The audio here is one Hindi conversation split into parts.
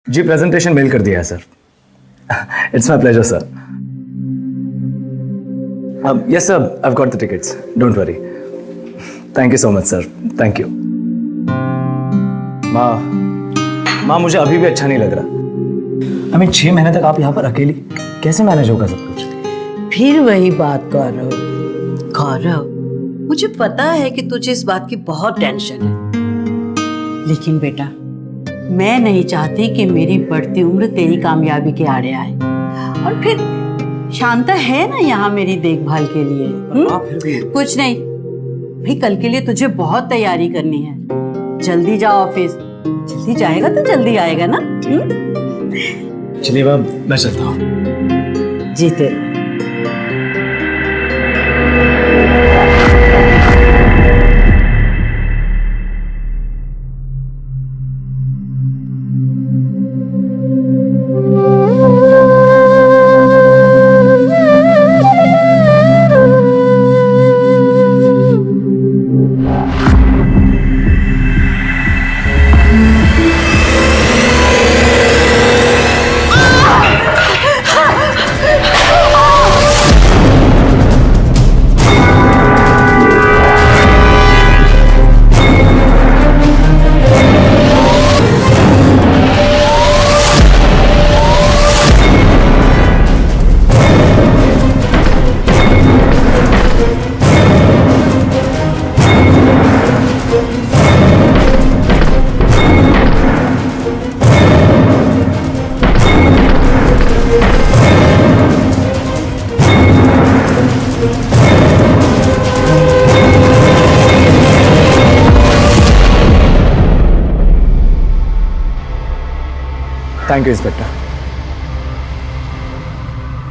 जी प्रेजेंटेशन मेल कर दिया है sir. It's my pleasure sir. Yes sir, I have got the tickets, don't worry. Thank you so much sir, thank you. माँ मुझे अभी भी अच्छा नहीं लग रहा। 6 महीने तक आप यहाँ पर अकेली कैसे मैनेज होगा सब कुछ? फिर वही बात गौरव। गौरव, मुझे पता है कि तुझे इस बात की बहुत टेंशन है, लेकिन बेटा मैं नहीं चाहती कि मेरी बढ़ती उम्र तेरी कामयाबी के आड़े आए। और फिर शांता है ना यहाँ मेरी देखभाल के लिए। कुछ नहीं भाई, कल के लिए तुझे बहुत तैयारी करनी है। जल्दी जा ऑफिस, जल्दी जाएगा तो जल्दी आएगा ना। चलिए मैं चलता हूँ। जीते। Thank you inspector.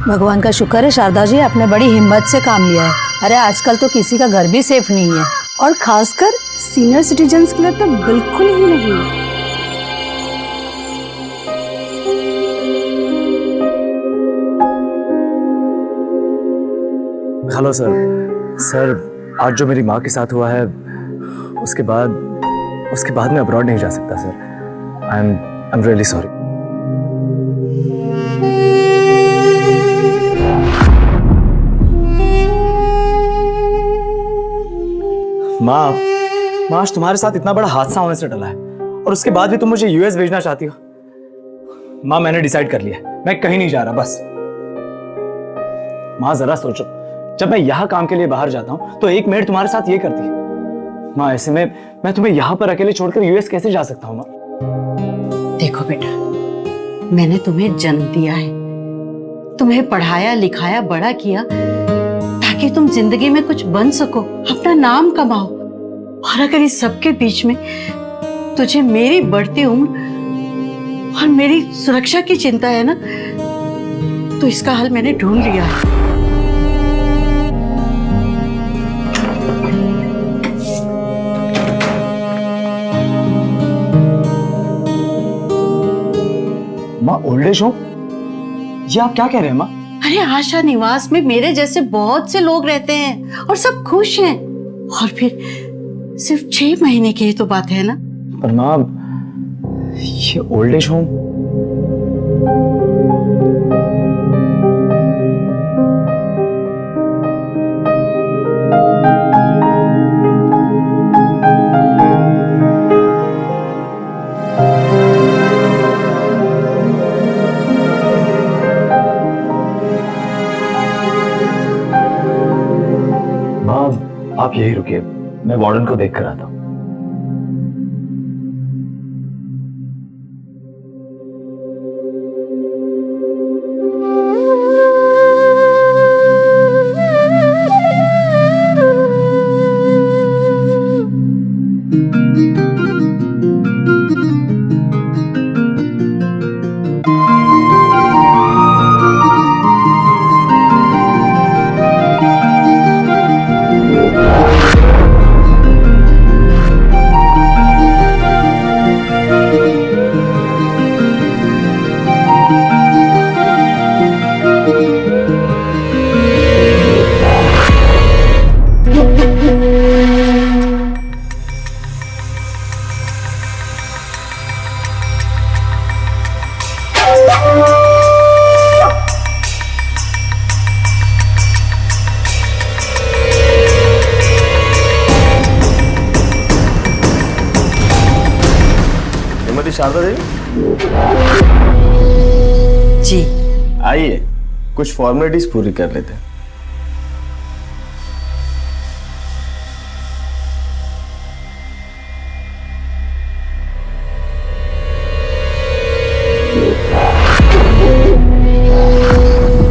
भगवान का शुक्र है शारदा जी, आपने बड़ी हिम्मत से काम लिया है। अरे आजकल तो किसी का घर भी सेफ नहीं है, और खासकर सीनियर सिटीजन्स के लिए तो बिल्कुल ही नहीं। हेलो सर, आज जो मेरी माँ के साथ हुआ है उसके बाद मैं अब्रॉड नहीं जा सकता sir. I am really sorry. माँ आज तुम्हारे साथ इतना बड़ा हादसा होने से टला है, और उसके बाद भी तुम मुझे यूएस भेजना चाहती हो। माँ मैंने डिसाइड कर लिया है, मैं कहीं नहीं जा रहा बस। माँ जरा सोचो, जब मैं यहाँ काम के लिए बाहर जाता हूँ तो एक मेड तुम्हारे साथ ये करती है। माँ ऐसे में मैं तुम्हें यहाँ पर अकेले छोड़कर यूएस कैसे जा सकता हूँ? माँ देखो बेटा, मैंने तुम्हें जन्म दिया है, तुम्हें पढ़ाया लिखाया बड़ा किया ताकि तुम जिंदगी में कुछ बन सको, अपना नाम कमाओ। और अगर इस सबके बीच में तुझे मेरी बढ़ती उम्र और मेरी सुरक्षा की चिंता है ना, तो इसका हल मैंने ढूंढ लिया है। माँ ओल्ड एज होम? ये आप क्या कह रहे हैं माँ? अरे आशा निवास में मेरे जैसे बहुत से लोग रहते हैं और सब खुश हैं। और फिर सिर्फ 6 महीने की ही तो बात है ना। पर माँ ये ओल्ड एज होम? आप यही रुकिए, मैं वार्डन को देख कर आता हूँ। श्रीमती शारदा देवी, जी। आइए कुछ फॉर्मेलिटीज पूरी कर लेते हैं।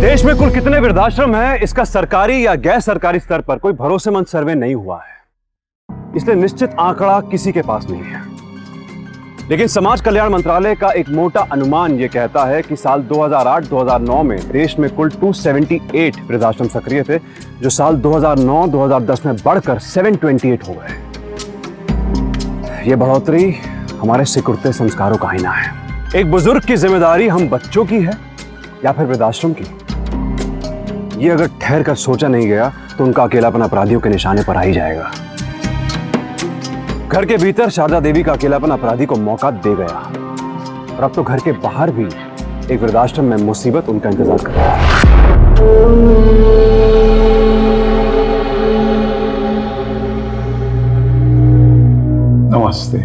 देश में कुल कितने वृद्धाश्रम हैं, इसका सरकारी या गैर सरकारी स्तर पर कोई भरोसेमंद सर्वे नहीं हुआ है, इसलिए निश्चित आंकड़ा किसी के पास नहीं है। लेकिन समाज कल्याण मंत्रालय का एक मोटा अनुमान यह कहता है कि साल 2008-2009 में देश में कुल 278 वृद्धाश्रम सक्रिय थे, जो साल 2009-2010 में बढ़कर 728 हो गए। यह बढ़ोतरी हमारे सिकुड़ते संस्कारों का आईना है। एक बुजुर्ग की जिम्मेदारी हम बच्चों की है या फिर वृद्धाश्रम की, ये अगर ठहर कर सोचा नहीं गया तो उनका अकेलापन अपराधियों के निशाने पर आ ही जाएगा। घर के भीतर शारदा देवी का अकेलापन अपराधी को मौका दे गया, और अब तो घर के बाहर भी एक वृद्धाश्रम में मुसीबत उनका इंतजार कर रहा है। नमस्ते।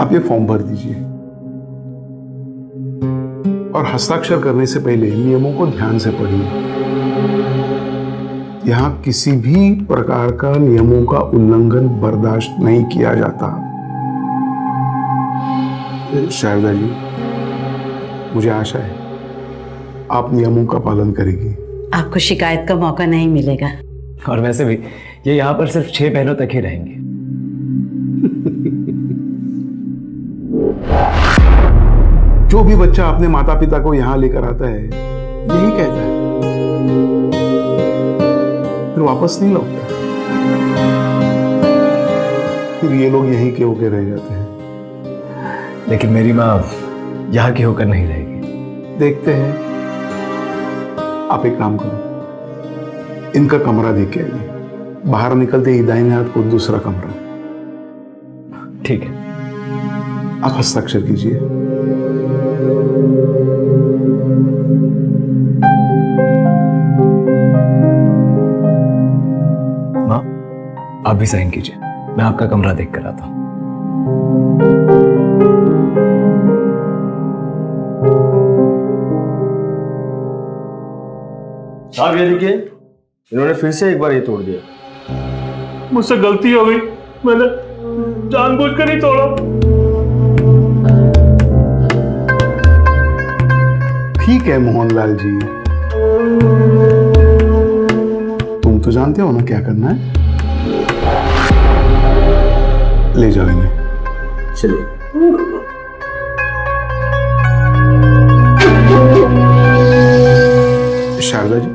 आप ये फॉर्म भर दीजिए और हस्ताक्षर करने से पहले नियमों को ध्यान से पढ़िए। यहां किसी भी प्रकार का नियमों का उल्लंघन बर्दाश्त नहीं किया जाता। शारदा जी, मुझे आशा है आप नियमों का पालन करेगी। आपको शिकायत का मौका नहीं मिलेगा। और वैसे भी ये यहाँ पर सिर्फ 6 महीनों तक ही रहेंगे। जो भी बच्चा अपने माता पिता को यहाँ लेकर आता है यही कहता है, फिर वापस नहीं लौटता। फिर ये लोग यहीं के होके रह जाते हैं। लेकिन मेरी माँ यहाँ की होकर नहीं रहेगी। देखते हैं। आप एक काम करो, इनका कमरा देख के आइए। बाहर निकलते ही दाहिने हाथ को दूसरा कमरा। ठीक है। आप हस्ताक्षर कीजिए। माँ, आप भी साइन कीजिए। मैं आपका कमरा देख कर आता हूँ। आप ये देखिए, इन्होंने फिर से एक बार ये तोड़ दिया। मुझसे गलती हो गई, मैंने जानबूझकर ही तोड़ा। ठीक है मोहनलाल जी, तुम तो जानते हो ना क्या करना है। ले जाओ इन्हें। चलिए। शारदा जी,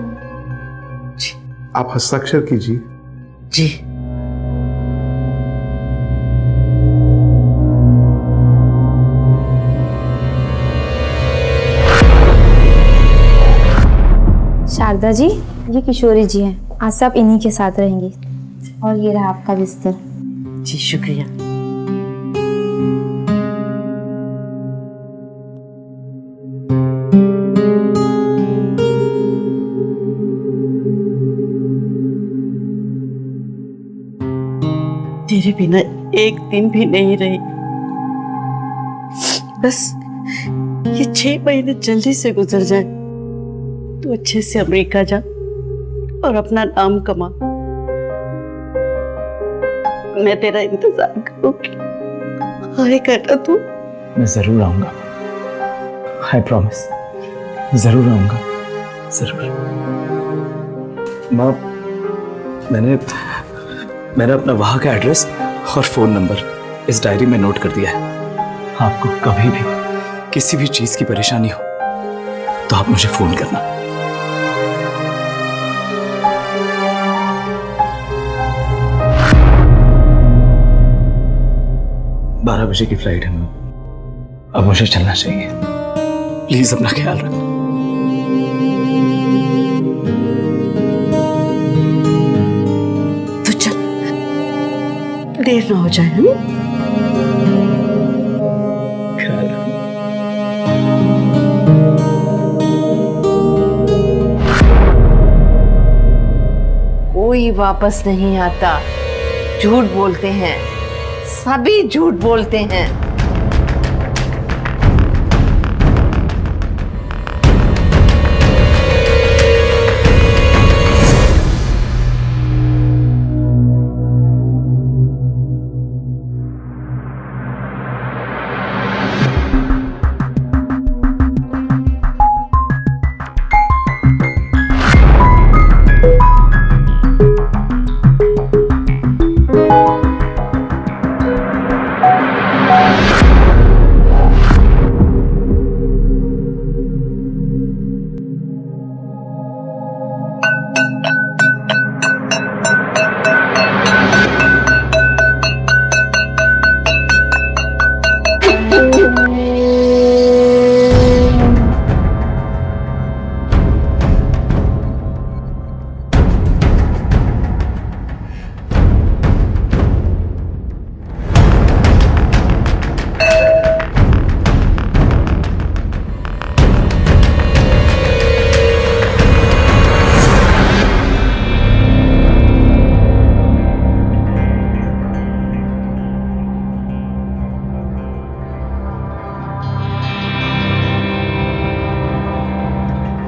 आप हस्ताक्षर कीजिए। जी। शारदा जी, ये किशोरी जी हैं। आज से आप इन्हीं के साथ रहेंगी। और ये रहा आपका बिस्तर। जी शुक्रिया। तेरे बिना एक दिन भी नहीं रही। बस ये 6 महीने जल्दी से गुजर जाए, तू अच्छे से अमेरिका जा और अपना नाम कमा। मैं तेरा इंतजार करूंगी। आएगा ना तू? मैं जरूर आऊंगा। आई प्रॉमिस, जरूर आऊंगा, जरूर। माँ, मैंने अपना वहां का एड्रेस और फोन नंबर इस डायरी में नोट कर दिया है। आपको कभी भी किसी भी चीज की परेशानी हो तो आप मुझे फोन करना। बारह बजे की फ्लाइट है मैम, अब मुझे चलना चाहिए। प्लीज अपना ख्याल रखना। देर ना हो जाए। कोई वापस नहीं आता, झूठ बोलते हैं, सभी झूठ बोलते हैं।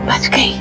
बच गई।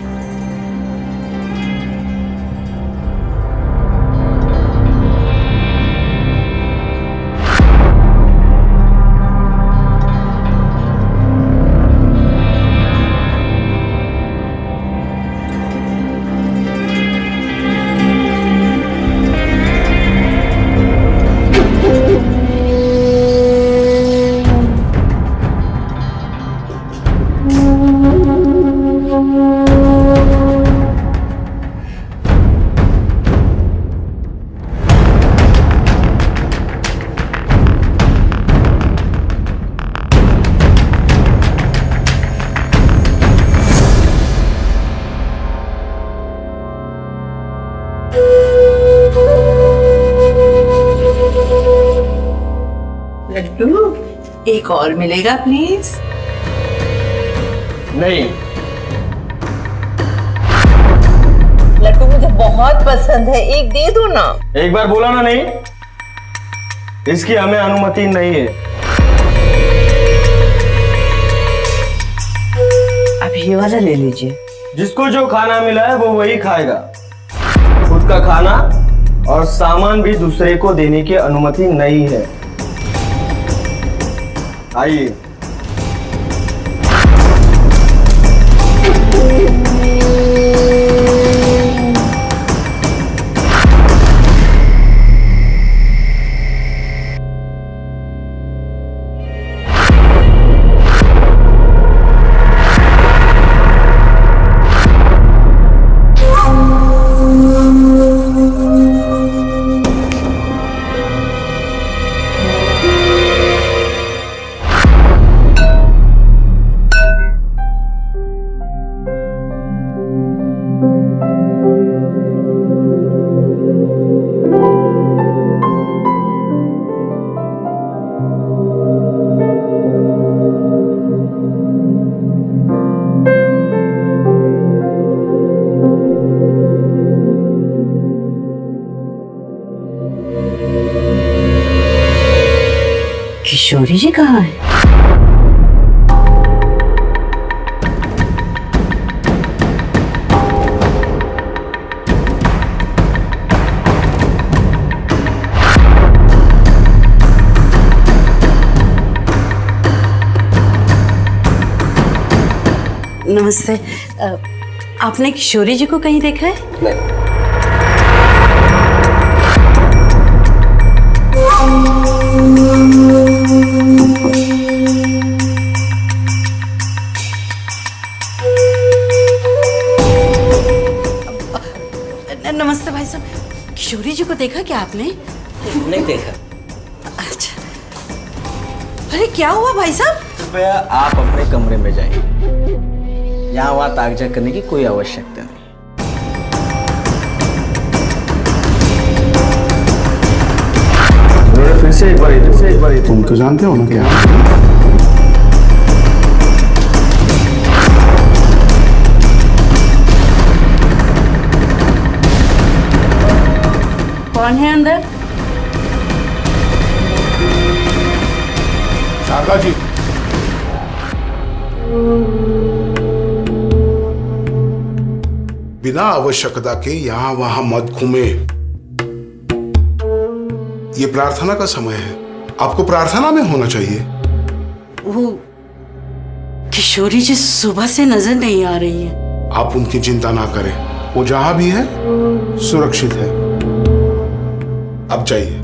लड्डू, एक और मिलेगा प्लीज? नहीं। लड्डू मुझे बहुत पसंद है, एक दे दो ना। एक बार बोला ना नहीं, इसकी हमें अनुमति नहीं है। अब ये वाला ले लीजिए। जिसको जो खाना मिला है वो वही खाएगा। खुद का खाना और सामान भी दूसरे को देने की अनुमति नहीं है। आइए। किशोरी जी कहाँ है? नमस्ते। आपने किशोरी जी को कहीं देखा है? नहीं। नमस्ते भाई साहब, किशोरी जी को देखा क्या आपने? नहीं देखा। अच्छा, अरे क्या हुआ भाई साहब? कृपया आप अपने कमरे में जाइए, यहाँ वहाँ ताकझाक करने की कोई आवश्यकता नहीं। एक बार इधर से, एक बार इधर। तुम तो जानते हो ना क्या? कौन है अंदर? शारदा जी, बिना आवश्यकता के यहाँ वहां मत घूमे। ये प्रार्थना का समय है, आपको प्रार्थना में होना चाहिए। वो किशोरी जी सुबह से नजर नहीं आ रही है। आप उनकी चिंता ना करें, वो जहां भी है सुरक्षित है। अब जाइए।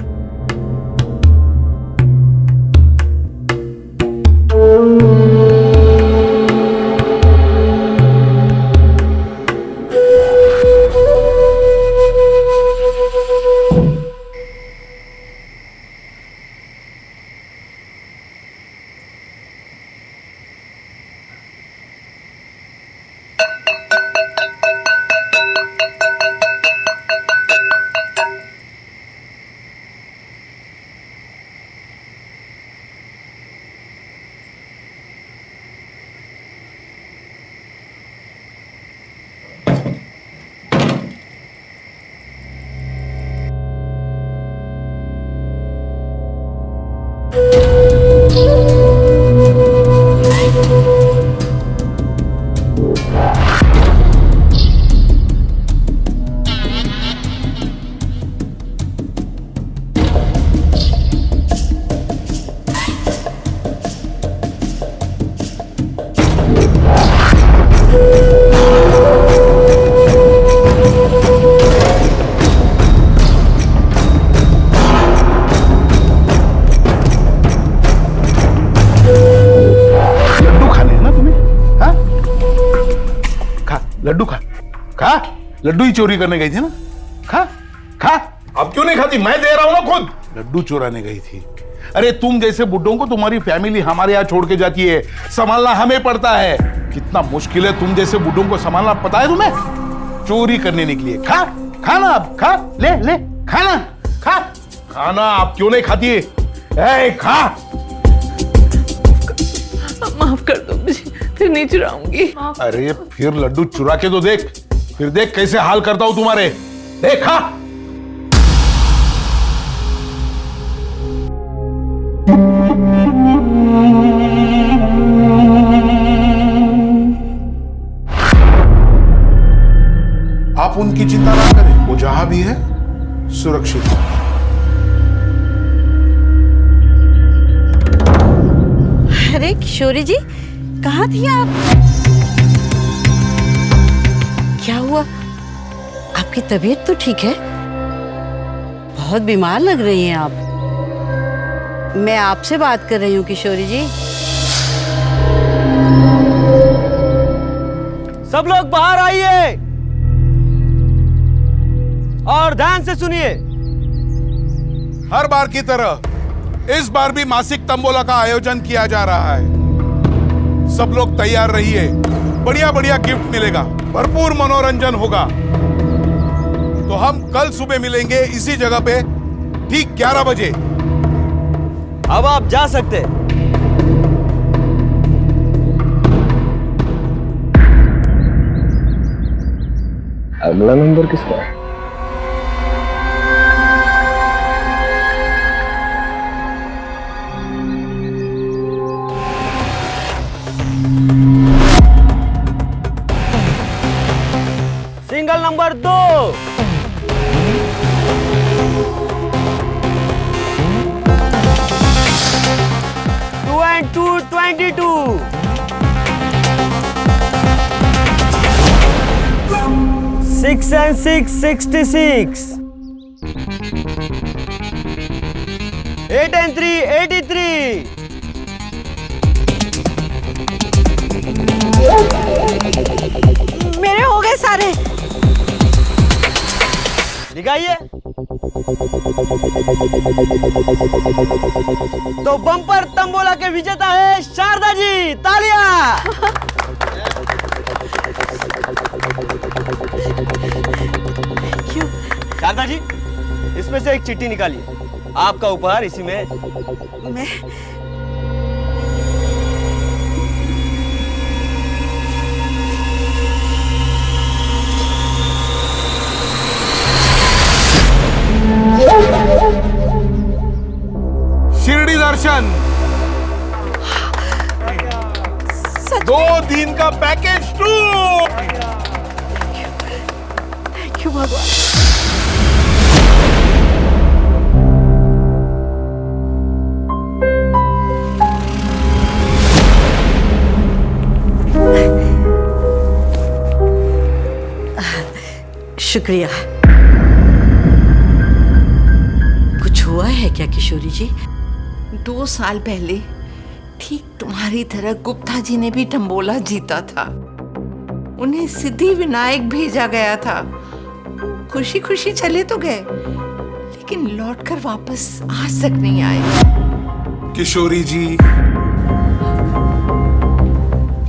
लड्डू खा, खा। लड्डू ही चोरी करने गई थी ना, खा खा। अब क्यों नहीं खाती? मैं दे रहा हूं ना खुद। लड्डू चुराने गई थी। अरे तुम जैसे बुड्ढों को तुम्हारी फैमिली हमारे यहाँ छोड़ के जाती है, संभालना हमें पड़ता है। कितना मुश्किल है तुम जैसे बुड्ढों को संभालना, पता है तुम्हें? चोरी करने निकली है। खा, खाना अब, खा, ले ले, खाना, खा। खाना आप क्यों नहीं खाती है? खा। माफ कर दो मुझे, फिर नहीं चुराऊंगी। अरे फिर लड्डू चुरा के तो देख, फिर देख कैसे हाल करता हूं तुम्हारे। देखा आप उनकी चिंता ना करें, वो जहां भी है सुरक्षित है। अरे किशोरी जी, कहाँ थी आप? क्या हुआ? आपकी तबीयत तो ठीक है? बहुत बीमार लग रही हैं आप। मैं आपसे बात कर रही हूँ किशोरी जी। सब लोग बाहर आइए और ध्यान से सुनिए। हर बार की तरह इस बार भी मासिक तंबोला का आयोजन किया जा रहा है। सब लोग तैयार रहिए, बढ़िया बढ़िया गिफ्ट मिलेगा, भरपूर मनोरंजन होगा। तो हम कल सुबह मिलेंगे इसी जगह पे ठीक 11 बजे। अब आप जा सकते। अगला नंबर किसका है? Single number 2। 2 and 2 22। 6 and 6 66। 8 and 3 83। मेरे हो गए सारे। दिखाइए। तो बम्पर तंबोला के विजेता है शारदा जी, तालियां। क्यों? शारदा जी, इसमें से एक चिट्ठी निकालिए। आपका उपहार इसी में। मैं शिरडी दर्शन 2 दिन का पैकेज टूर। थैंक यू भगवान। शुक्रिया। कुछ हुआ है क्या किशोरी जी? 2 साल पहले ठीक तुम्हारी तरह गुप्ता जी ने भी टम्बोला जीता था। उन्हें सिद्धि विनायक भेजा गया था। खुशी खुशी चले तो गए, लेकिन लौटकर वापस आज तक नहीं आए। किशोरी जी,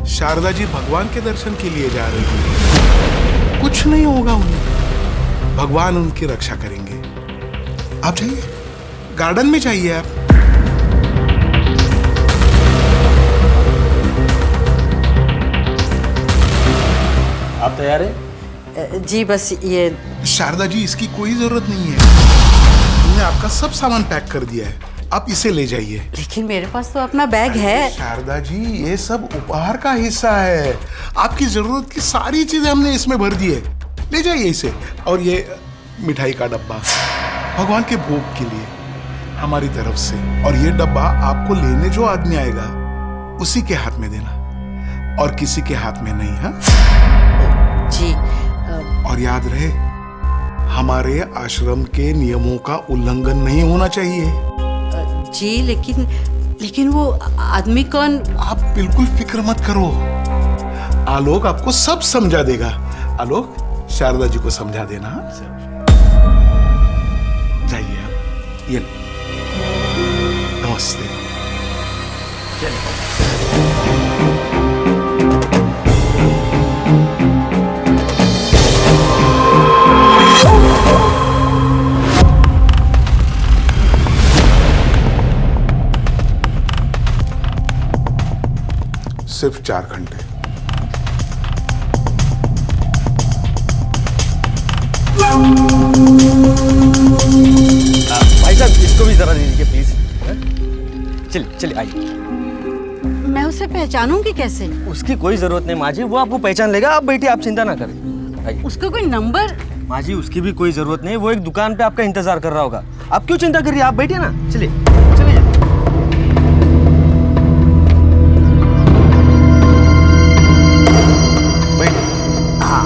शारदा जी भगवान के दर्शन के लिए जा रही हैं। कुछ नहीं होगा उन्हें, भगवान उनकी रक्षा करेंगे। आप जाइए, गार्डन में जाइए आप। आप तैयार हैं? जी बस ये शारदा जी, इसकी कोई जरूरत नहीं है। हमने आपका सब सामान पैक कर दिया है, आप इसे ले जाइए। लेकिन मेरे पास तो अपना बैग है। शारदा जी, ये सब उपहार का हिस्सा है। आपकी जरूरत की सारी चीजें हमने इसमें भर दी है, ले जाइए इसे। और ये मिठाई का डब्बा भगवान के भोग के लिए हमारी तरफ से। और ये डब्बा आपको लेने जो आदमी आएगा उसी के हाथ में देना, और किसी के हाथ में नहीं। हाँ जी। और याद रहे, हमारे आश्रम के नियमों का उल्लंघन नहीं होना चाहिए। जी लेकिन वो आदमी कौन? आप बिल्कुल फिक्र मत करो, आलोक आपको सब समझा देगा। आलोक, शारदा जी को समझा देना। जाइए आप, ये लो। नमस्ते। सिर्फ 4 घंटे। भाई साहब, इसको भी जरा दे दीजिए प्लीज। चलिए चलिए आइए। मैं उसे पहचानूंगी कैसे? उसकी कोई जरूरत नहीं माँ जी, वो आपको पहचान लेगा। आप बैठिए, आप चिंता ना करें। आइए। उसका कोई नंबर? माँ जी, उसकी भी कोई जरूरत नहीं, वो एक दुकान पे आपका इंतजार कर रहा होगा। आप क्यों चिंता कर रही है, आप बैठिए ना। चलिए चलिए। हाँ,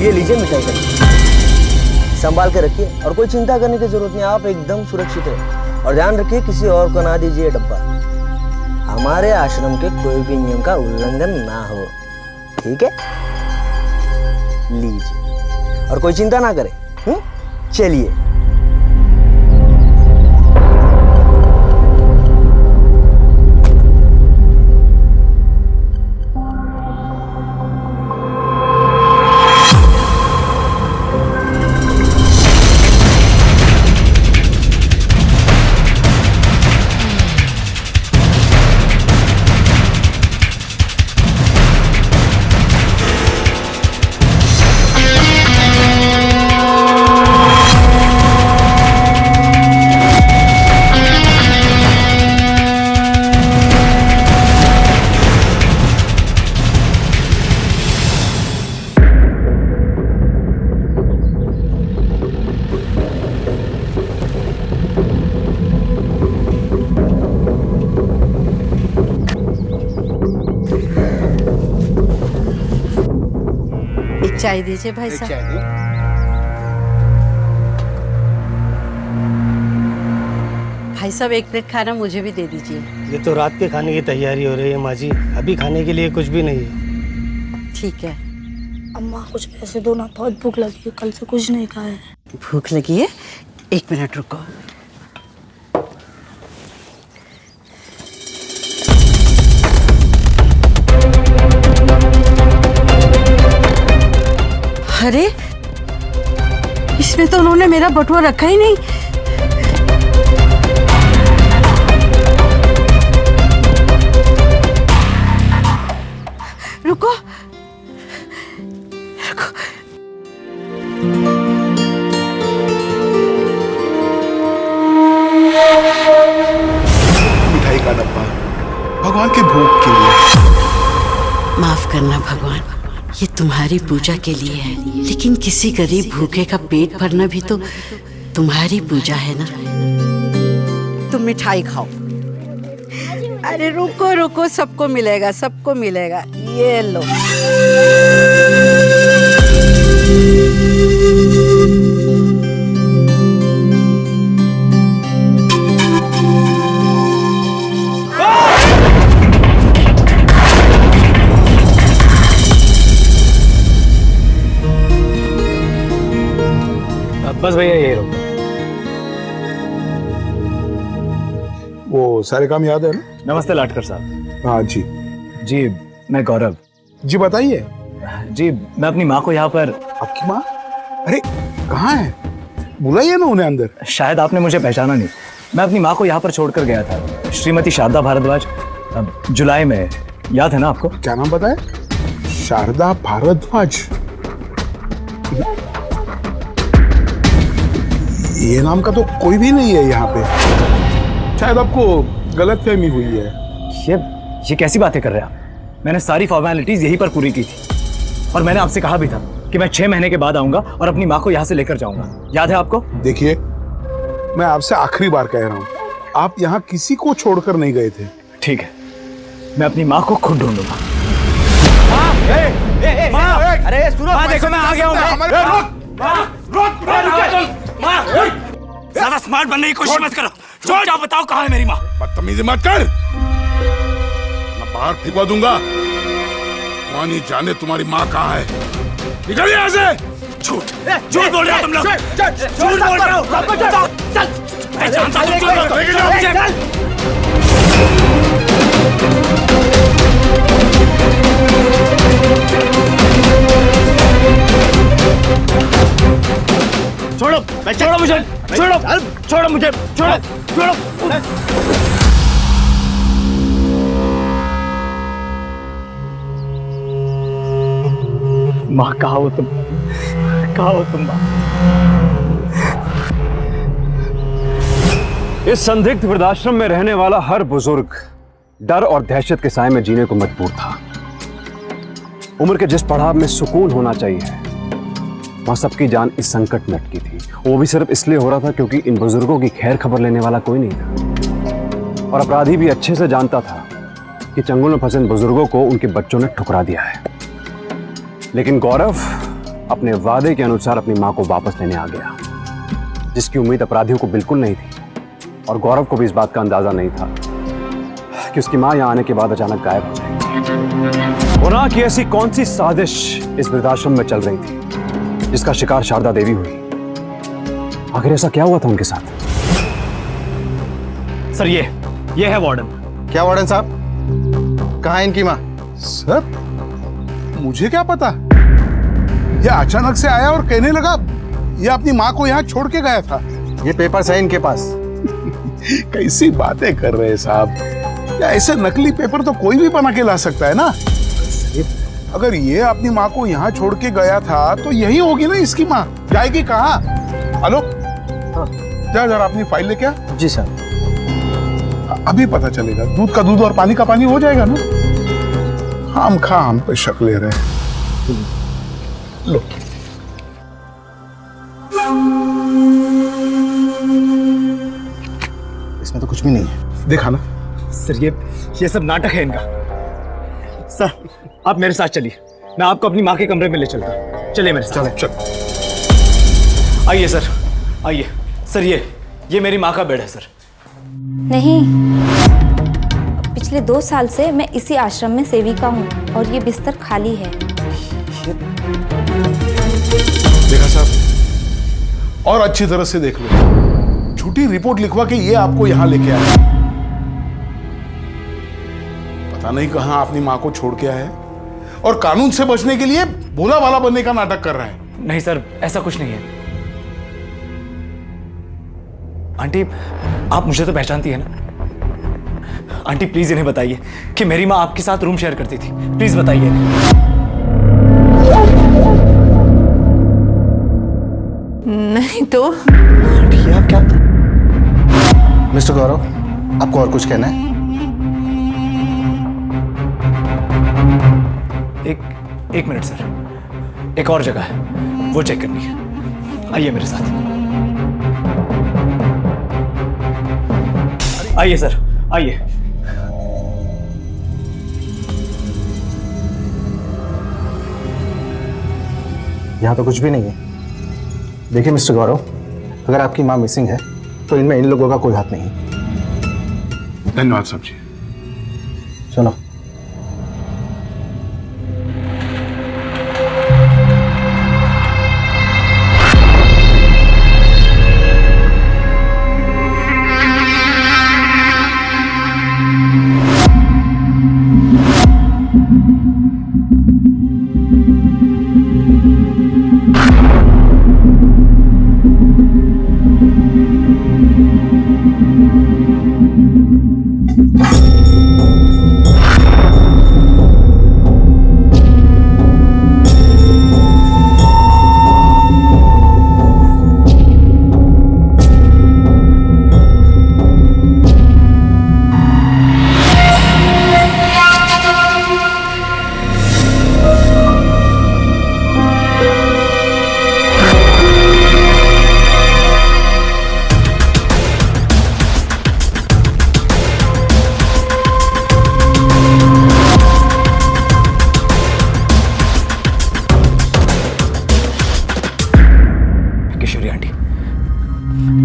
ये लीजिए मिठाई का, संभाल के रखिए और कोई चिंता करने की जरूरत नहीं, आप एकदम सुरक्षित है। और ध्यान रखिए, किसी और को ना दीजिए डब्बा। हमारे आश्रम के कोई भी नियम का उल्लंघन ना हो, ठीक है? लीजिए और कोई चिंता ना करे। चलिए। चाय दीजिए भाई साहब। भाई साहब, 1 प्लेट खाना मुझे भी दे दीजिए। ये तो रात के खाने की तैयारी हो रही है माँ जी, अभी खाने के लिए कुछ भी नहीं है। ठीक है। अम्मा कुछ पैसे दो ना, बहुत भूख लगी है, कल से कुछ नहीं खाया है। भूख लगी है? 1 मिनट रुको। अरे, इस इसमें तो उन्होंने मेरा बटुआ रखा ही नहीं। रुको रुको, मिठाई का डब्बा भगवान के भोग के लिए। माफ करना भगवान, ये तुम्हारी पूजा के लिए है, लेकिन किसी गरीब भूखे का पेट भरना भी तो तुम्हारी पूजा है ना। तुम मिठाई खाओ। अरे रुको रुको, सबको मिलेगा, सबको मिलेगा। ये लो। बस भैया ये रो। वो सारे काम याद है ना? नमस्ते लाटकर साहब। हाँ जी। जी मैं गौरव। जी बताइए। जी मैं अपनी माँ को यहाँ पर। आपकी माँ? अरे कहाँ है? बुलाइए ना उन्हें अंदर। शायद आपने मुझे पहचाना नहीं। मैं अपनी माँ को यहाँ पर छोड़कर गया था, श्रीमती शारदा भारद्वाज, जुलाई में। याद है ना आपको? क्या नाम बताया? शारदा भारद्वाज। ये नाम का तो कोई भी नहीं है यहाँ पे। शायद आपको गलतफहमी हुई है। ये कैसी बातें कर रहे हैं आप? मैंने सारी फॉर्मेलिटीज यहीं पर पूरी की थी, और मैंने आपसे कहा भी था कि मैं 6 महीने के बाद आऊंगा और अपनी माँ को यहाँ से लेकर जाऊंगा। याद है आपको? देखिए, मैं आपसे आखिरी बार कह रहा हूँ, आप यहाँ किसी को छोड़कर नहीं गए थे। ठीक है, मैं अपनी माँ को खुद ढूंढूंगा। अरे सूरज, देखो मैं आ गया हूँ। ज्यादा स्मार्ट बनने की कोशिश मत करो। चुपचाप बताओ कहाँ है मेरी माँ। बदतमीजी मत कर, मैं बाहर फेंकवा दूंगा। कौन ही जाने तुम्हारी माँ कहाँ है। निकल यहाँ से। झूठ बोल रहे हो तुम लोग। झूठ बोल रहे हो। मैं जानता हूं तुम झूठ बोल रहे हो। छोड़ो मुझे, छोड़ो मुझे, छोड़ो। माँ कहाँ हो तुम? माँ? इस संदिग्ध वृद्धाश्रम में रहने वाला हर बुजुर्ग डर और दहशत के साए में जीने को मजबूर था। उम्र के जिस पड़ाव में सुकून होना चाहिए, वहां सबकी जान इस संकट में अटकी थी। वो भी सिर्फ इसलिए हो रहा था क्योंकि इन बुजुर्गों की खैर खबर लेने वाला कोई नहीं था। और अपराधी भी अच्छे से जानता था कि चंगुल में फंसे बुजुर्गों को उनके बच्चों ने ठुकरा दिया है। लेकिन गौरव अपने वादे के अनुसार अपनी मां को वापस लेने आ गया, जिसकी उम्मीद अपराधियों को बिल्कुल नहीं थी। और गौरव को भी इस बात का अंदाजा नहीं था कि उसकी मां यहां आने के बाद अचानक गायब हो जाएगी। गुनाह की ऐसी कौन सी साजिश इस वृद्धाश्रम में चल रही थी जिसका शिकार शारदा देवी हुई? आखिर ऐसा क्या हुआ था उनके साथ? सर ये है वार्डन। क्या वार्डन साहब, कहाँ है इनकी माँ? सर, मुझे क्या पता। ये अचानक से आया और कहने लगा ये अपनी माँ को यहाँ छोड़ के गया था। ये पेपर्स है इनके पास। कैसी बातें कर रहे हैं साहब? या ऐसे नकली पेपर तो कोई भी बना के ला सकता है ना। अगर ये अपनी माँ को यहाँ छोड़ के गया था तो यही होगी ना इसकी माँ। जाएगी कहाँ? हेलो, जा जरा अपनी फाइल लेके आ। जी सर। अभी पता चलेगा। दूध का दूध और पानी का पानी हो जाएगा ना। हम पे शक ले रहे हैं। लो। इसमें तो कुछ भी नहीं है। देखा ना सर, ये सब नाटक है इनका। सर आप मेरे साथ चलिए, मैं आपको अपनी माँ के कमरे में ले चलता हूँ। चलिए मेरे साथ। चल। आइए सर, आइए सर। ये मेरी माँ का बेड है सर। नहीं, पिछले 2 साल से मैं इसी आश्रम में सेविका हूँ और ये बिस्तर खाली है। देखा साहब, और अच्छी तरह से देख लो। झूठी रिपोर्ट लिखवा के ये आपको यहाँ लेके आया। पता नहीं कहाँ अपनी माँ को छोड़ के आया और कानून से बचने के लिए भोला भाला बनने का नाटक कर रहा है। नहीं सर, ऐसा कुछ नहीं है। आंटी आप मुझे तो पहचानती है ना? आंटी प्लीज इन्हें बताइए कि मेरी माँ आपके साथ रूम शेयर करती थी। प्लीज बताइए इन्हें। नहीं तो आंटी ये आप क्या? मिस्टर गौरव, आपको और कुछ कहना है? एक मिनट सर, एक और जगह है वो चेक करनी है। आइए मेरे साथ। आइए सर, आइए। यहाँ तो कुछ भी नहीं है। देखिए मिस्टर गौरव, अगर आपकी माँ मिसिंग है तो इनमें इन लोगों का कोई हाथ नहीं। धन्यवाद साहब जी। चलो।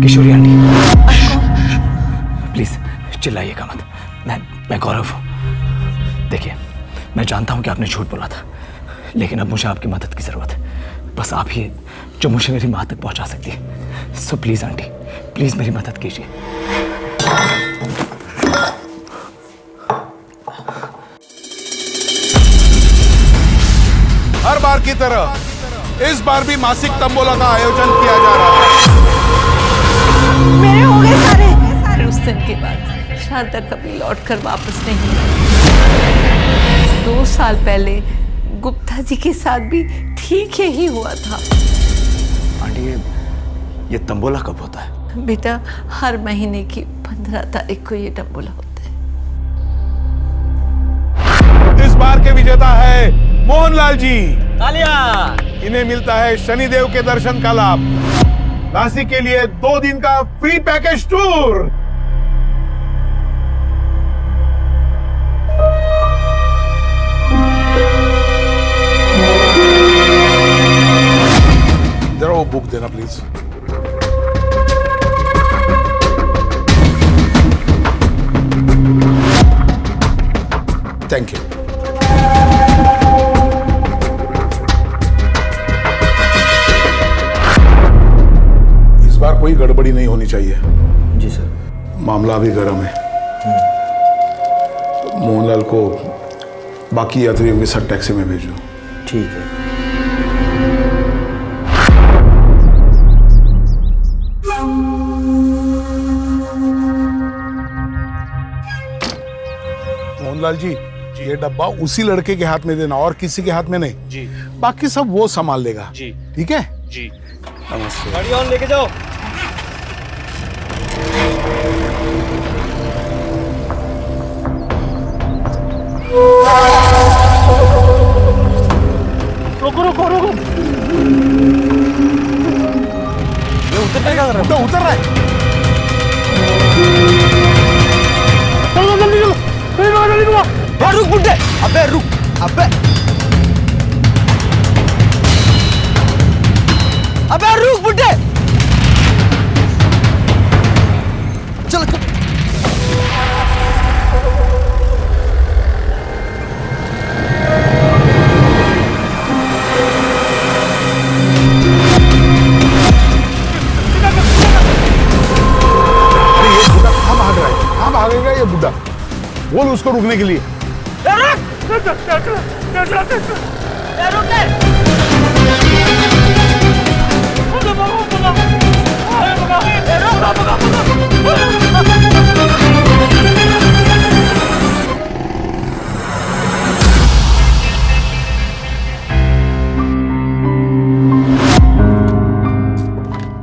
किशोरी आंटी प्लीज चिल्लाइएगा मत। मैं गौरव हूं। देखिए मैं जानता हूं कि आपने झूठ बोला था, लेकिन अब मुझे आपकी मदद की जरूरत है। बस आप ही जो मुझे मेरी माँ तक पहुंचा सकती है। सो प्लीज आंटी, प्लीज मेरी मदद कीजिए। हर बार की तरह इस बार भी मासिक तंबोला का आयोजन किया जा रहा है। मेरे हो गए सारे। उस दिन के बाद शारदा कभी लौट कर वापस नहीं आई। 2 साल पहले गुप्ता जी के साथ भी ठीक ही हुआ था। आंटी ये तंबोला कब होता है? बेटा हर महीने की 15 तारीख को ये तंबोला होता है। इस बार के विजेता है मोहनलाल जी। तालियां। इन्हें मिलता है शनिदेव के दर्शन का लाभ। नासिक के लिए 2 दिन का फ्री पैकेज टूर। जरा वो बुक देना प्लीज। Thank you. इस बार कोई गड़बड़ी नहीं होनी चाहिए। जी सर। मामला भी गर्म है। मोहनलाल को बाकी यात्रियों के साथ टैक्सी में भेजो। ठीक है। मोहनलाल जी, ये डब्बा उसी लड़के के हाथ में देना और किसी के हाथ में नहीं। जी। बाकी सब वो संभाल लेगा। जी। ठीक है? जी। नमस्ते। गाड़ी ऑन लेके जाओ। रुको रुको रुको। ये उतर क्या कर रहा है? उतर रहा है। चलो जल्दी चलो। रुक बुड्ढे। अबे रुक। अबे रुक बुड्ढे। चलो भागेगा ये बुड्ढा। बोल उसको रुकने के लिए।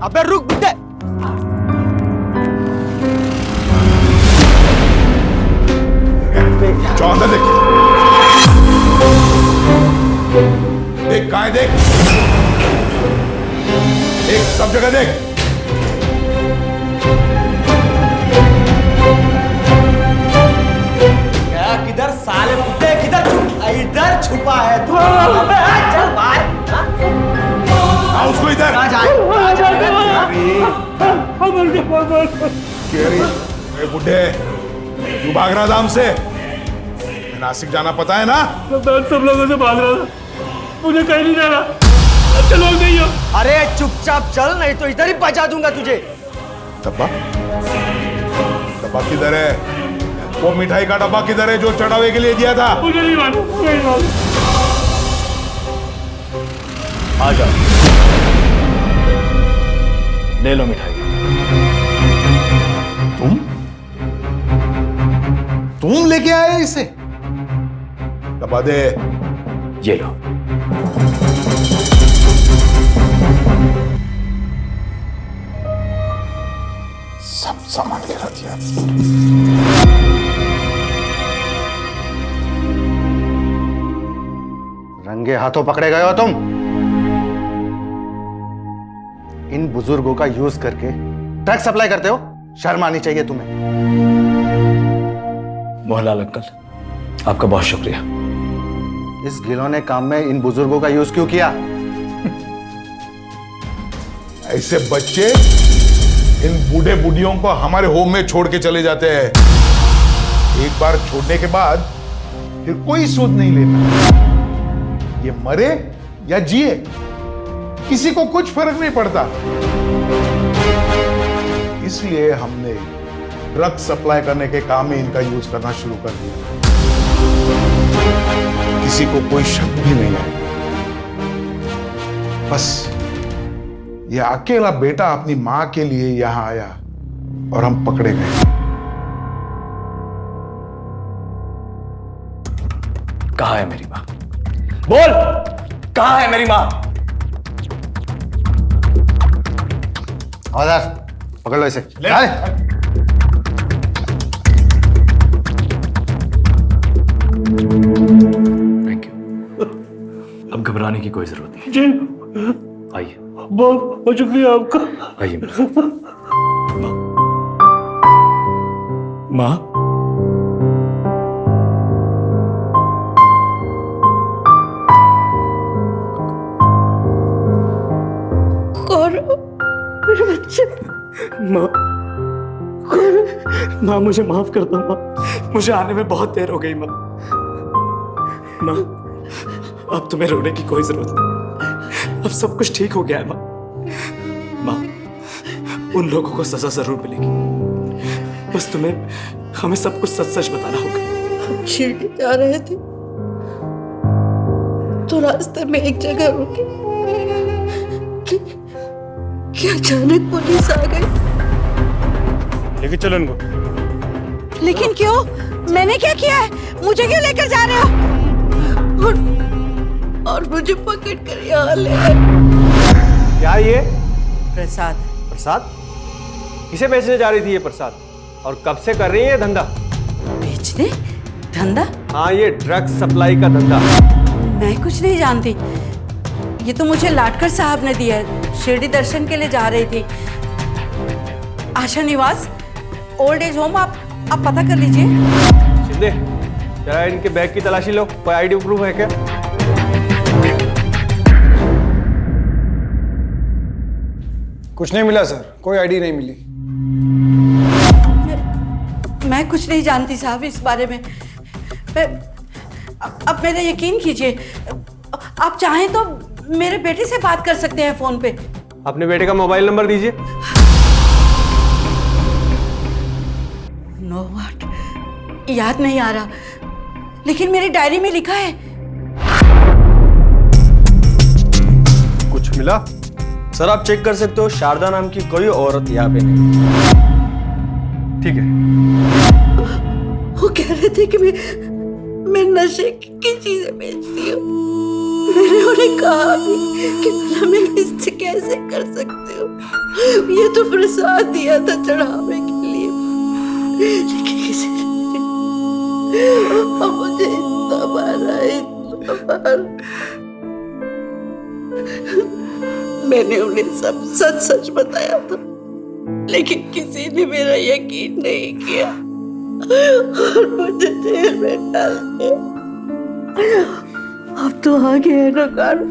अबे रुक बुड्ढे। जाओ अंदर देख। देख कहाँ है, देख। देख सब जगह देख। क्या किधर साले बुड्ढे, किधर इधर छुपा है तू? चल बाहर। उसको इधर। कहाँ जाए? बुड्ढे तू भाग रहा था हमसे? नासिक जाना पता है ना? सब लोगों से भाग रहा था, मुझे कहीं नहीं जाना। चलो नहीं हो। अरे चुपचाप चल, नहीं तो इधर ही बचा दूंगा तुझे। डब्बा? डब्बा किधर है? वो मिठाई का डब्बा किधर है जो चढ़ावे के लिए दिया था? मुझे नहीं मालूम। आ जाओ, ले लो मिठाई। तुम लेके आए इसे? डब्बा दे। ये लो। सब सामान के रख दिया। रंगे हाथों पकड़े गए हो तुम। इन बुजुर्गों का यूज करके ड्रग सप्लाई करते हो, शर्म आनी चाहिए तुम्हें। मोहनलाल अंकल, आपका बहुत शुक्रिया। इस घिनौने काम में इन बुजुर्गों का यूज क्यों किया? ऐसे बच्चे इन बूढ़े बुढ़ियों को हमारे होम में छोड़ के चले जाते हैं। एक बार छोड़ने के बाद फिर कोई सूद नहीं लेता। ये मरे या जिए किसी को कुछ फर्क नहीं पड़ता। इसलिए हमने ड्रग सप्लाई करने के काम में इनका यूज करना शुरू कर दिया। किसी को कोई शक भी नहीं है। बस ये अकेला बेटा अपनी मां के लिए यहां आया और हम पकड़े गए। कहाँ है मेरी मां? बोल, कहाँ है मेरी मां? हवलदार, पकड़ लो इसे। Thank you. अब घबराने की कोई जरूरत नहीं। जी आइए। बहुत बहुत शुक्रिया आपका। आइए मेरे साथ। माँ, गौरव, मेरे बच्चे। माँ मुझे माफ कर दो माँ, मुझे आने में बहुत देर हो गई माँ। माँ, अब तुम्हें रोने की कोई जरूरत नहीं, अब सब कुछ ठीक हो गया है माँ। माँ, उन लोगों को सजा जरूर मिलेगी, बस तुम्हें हमें सब कुछ सच सच बताना होगा। हम शिरडी जा रहे थे तो रास्ते में एक जगह रुके कि अचानक पुलिस आ गई। लेके चलो इनको। लेकिन क्यों? मैंने क्या किया है? मुझे क्यों लेकर जा रहे हो? और मुझे पकड़ कर यहाँ ले आए। क्या ये? प्रसाद। प्रसाद? किसे बेचने जा रही थी ये प्रसाद? और कब से कर रही है ये धंधा? बेचने? धंधा? हाँ, ये ड्रग्स सप्लाई का धंधा। मैं कुछ नहीं जानती, ये तो मुझे लाटकर साहब ने दिया है। शिरडी दर्शन के लिए जा रही थी। आशा निवास ओल्ड एज होम, आप पता कर लीजिए। शिंदे, जरा इनके बैग की तलाशी लो, कोई आईडी प्रूफ है क्या? कुछ नहीं मिला सर, कोई आईडी नहीं मिली। मैं कुछ नहीं जानती साहब इस बारे में। अब मेरा यकीन कीजिए, आप चाहें तो मेरे बेटे से बात कर सकते हैं फोन पे। अपने बेटे का मोबाइल नंबर दीजिए। नो व्हाट, याद नहीं आ रहा, लेकिन मेरी डायरी में लिखा है। कुछ मिला? सर आप चेक कर सकते हो, शारदा नाम की कोई औरत यहाँ पे नहीं। ठीक है। वो कह रहे थे कि मैं नशे की चीजें बेचती हूँ। मैंने उन्हें कहा भी कि भला मैं इससे कैसे कर सकती हूँ, ये तो प्रसाद दिया था चढ़ावे के लिए, लेकिन किसी ने मुझे इतना मारा, इतना मारा। मैंने उन्हें सब सच सच बताया था, लेकिन किसी ने मेरा यकीन नहीं किया और मुझे जेल में डाल दिया। अब तो आ गया है ना कारो,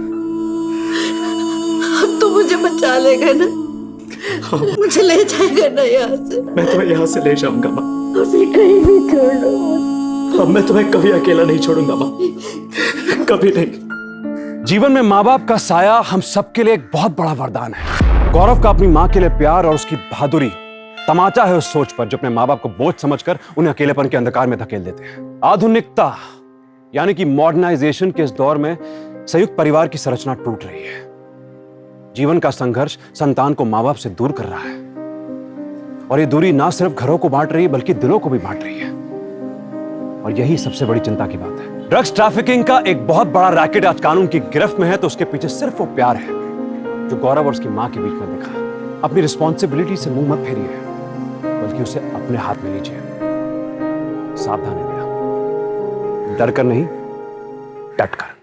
अब तो मुझे बचा लेगा ना, मुझे ले जाएगा ना यहाँ से। मैं तुम्हें यहाँ से ले जाऊंगा माँ, मुझे कहीं भी छोड़ दो। अब मैं तुम्हें कभी अकेला नहीं छोड़ूंगा माँ, कभी नहीं। जीवन में माँ बाप का साया हम सबके लिए एक बहुत बड़ा वरदान है। गौरव का अपनी माँ के लिए प्यार और उसकी बहादुरी तमाचा है उस सोच पर जो अपने माँ बाप को बोझ समझकर उन्हें अकेलेपन के अंधकार में धकेल देते हैं। आधुनिकता यानी कि मॉडर्नाइजेशन के इस दौर में संयुक्त परिवार की संरचना टूट रही है। जीवन का संघर्ष संतान को माँ बाप से दूर कर रहा है और ये दूरी ना सिर्फ घरों को बांट रही है बल्कि दिलों को भी बांट रही है। और यही सबसे बड़ी चिंता की बात है। ड्रग्स ट्रैफिकिंग का एक बहुत बड़ा रैकेट आज कानून की गिरफ्त में है, तो उसके पीछे सिर्फ वो प्यार है जो गौरव और उसकी मां के बीच में दिखा। अपनी रिस्पॉन्सिबिलिटी से मुंह मत फेरिए, बल्कि उसे अपने हाथ में लीजिए। सावधान रहिएगा, डर कर नहीं, डट कर।